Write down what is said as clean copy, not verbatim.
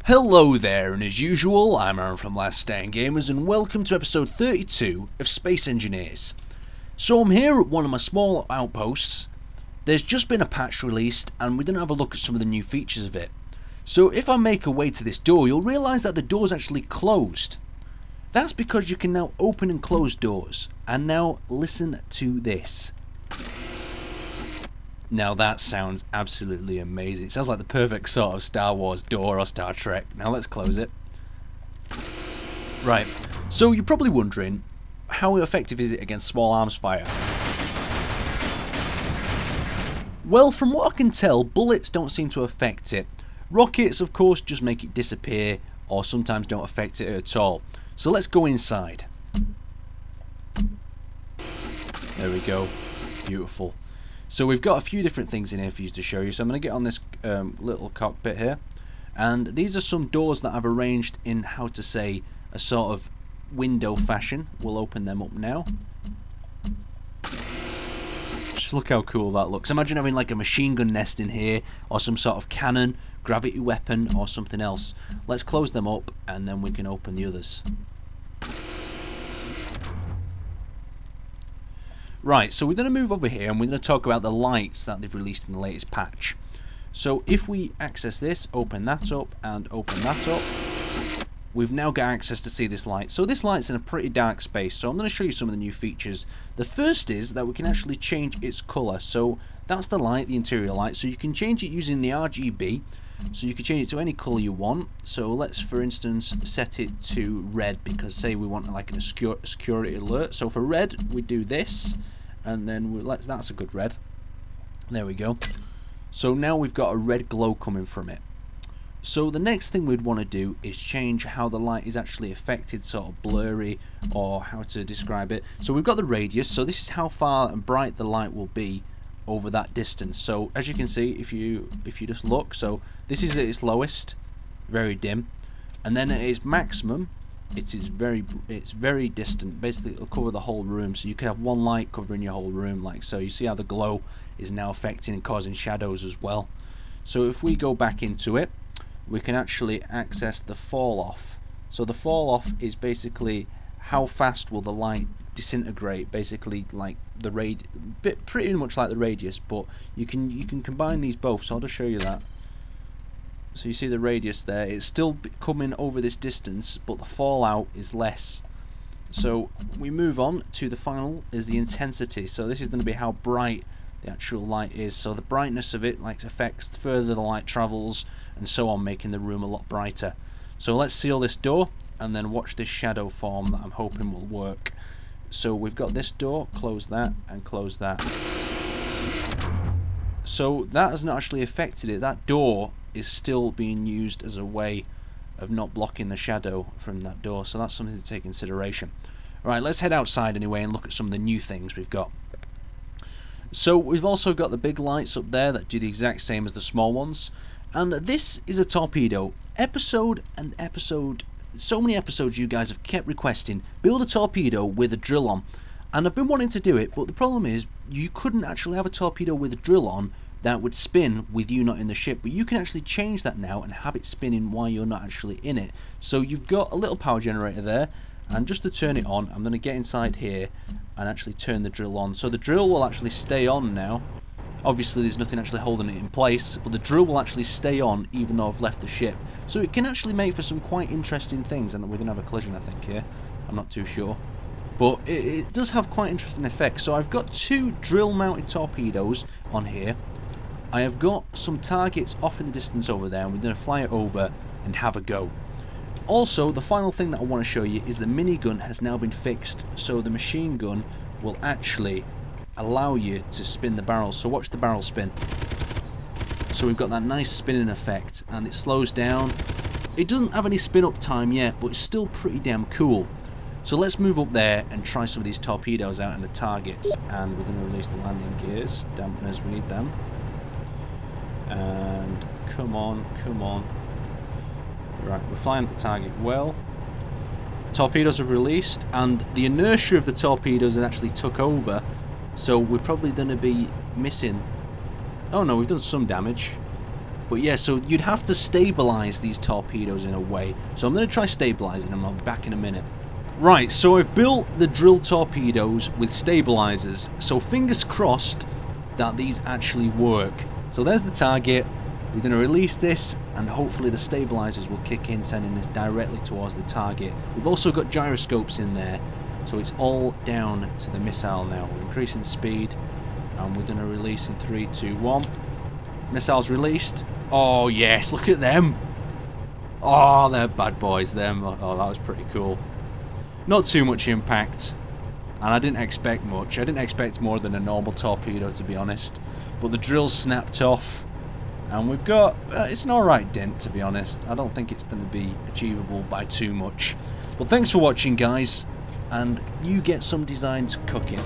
Hello there, and as usual, I'm Aaron from LastStandGamers, and welcome to episode 32 of Space Engineers. So I'm here at one of my small outposts. There's just been a patch released, and we're going to have a look at some of the new features of it. So if I make a way to this door, you'll realise that the door's actually closed. That's because you can now open and close doors, and now listen to this. Now that sounds absolutely amazing. It sounds like the perfect sort of Star Wars door or Star Trek. Now let's close it. Right, so you're probably wondering, how effective is it against small arms fire? Well, from what I can tell, bullets don't seem to affect it. Rockets, of course, just make it disappear, or sometimes don't affect it at all. So let's go inside. There we go. Beautiful. So we've got a few different things in here for you to show you. So I'm going to get on this little cockpit here. And these are some doors that I've arranged in, how to say, a sort of window fashion. We'll open them up now. Just look how cool that looks. Imagine having like a machine gun nest in here, or some sort of cannon, gravity weapon, or something else. Let's close them up and then we can open the others. Right, so we're going to move over here and we're going to talk about the lights that they've released in the latest patch. So if we access this, open that up and open that up, we've now got access to see this light. So this light's in a pretty dark space, so I'm going to show you some of the new features. The first is that we can actually change its colour. So that's the light, the interior light, so you can change it using the RGB. So you can change it to any colour you want. So let's, for instance, set it to red, because say we want like a security alert. So for red, we do this, and then that's a good red. There we go. So now we've got a red glow coming from it. So the next thing we'd want to do is change how the light is actually affected, sort of blurry, or how to describe it. So we've got the radius. So this is how far and bright the light will be over that distance. So as you can see, if you just look, so this is at its lowest, very dim, and then at its maximum, it's very distant. Basically, it'll cover the whole room, so you can have one light covering your whole room, like so. You see how the glow is now affecting and causing shadows as well. So if we go back into it, we can actually access the fall off. So the fall off is basically how fast will the light disintegrate, basically like the pretty much like the radius, but you can combine these both. So I'll just show you that. So you see the radius there, it's still coming over this distance, but the fallout is less. So we move on to the final, is the intensity. So this is going to be how bright the actual light is. So the brightness of it like affects the further the light travels and so on, making the room a lot brighter. So let's seal this door and then watch this shadow form that I'm hoping will work. So we've got this door, close that and close that. So that has not actually affected it. That door is still being used as a way of not blocking the shadow from that door. So that's something to take into consideration. Alright, let's head outside anyway and look at some of the new things we've got. So we've also got the big lights up there that do the exact same as the small ones. And this is a torpedo. Episode and episode, so many episodes you guys have kept requesting, build a torpedo with a drill on. And I've been wanting to do it, but the problem is you couldn't actually have a torpedo with a drill on that would spin with you not in the ship, but you can actually change that now and have it spinning while you're not actually in it. So you've got a little power generator there, and just to turn it on, I'm going to get inside here and actually turn the drill on. So the drill will actually stay on now. Obviously there's nothing actually holding it in place, but the drill will actually stay on even though I've left the ship. So it can actually make for some quite interesting things, and we're going to have a collision I think here, I'm not too sure. But it does have quite interesting effects. So I've got two drill mounted torpedoes on here. I have got some targets off in the distance over there, and we're going to fly it over and have a go. Also, the final thing that I want to show you is the minigun has now been fixed, so the machine gun will actually allow you to spin the barrels. So watch the barrel spin. So we've got that nice spinning effect, and it slows down. It doesn't have any spin up time yet, but it's still pretty damn cool. So let's move up there and try some of these torpedoes out and the targets, and we're going to release the landing gears, dampeners, we need them. And come on, come on. Right, we're flying at the target well. Torpedoes have released, and the inertia of the torpedoes actually took over, so we're probably going to be missing. Oh no, we've done some damage. But yeah, so you'd have to stabilize these torpedoes in a way. So I'm going to try stabilizing them. I'll be back in a minute. Right, so I've built the drill torpedoes with stabilizers. So fingers crossed that these actually work. So there's the target. We're going to release this, and hopefully the stabilizers will kick in, sending this directly towards the target. We've also got gyroscopes in there, so it's all down to the missile now. We're increasing speed, and we're going to release in 3, 2, 1. Missiles released. Oh yes, look at them. Oh, they're bad boys, them. Oh, that was pretty cool. Not too much impact, and I didn't expect much. I didn't expect more than a normal torpedo, to be honest. But the drills snapped off, and we've got, it's an alright dent, to be honest. I don't think it's going to be achievable by too much. But thanks for watching, guys, and you get some designs cooking.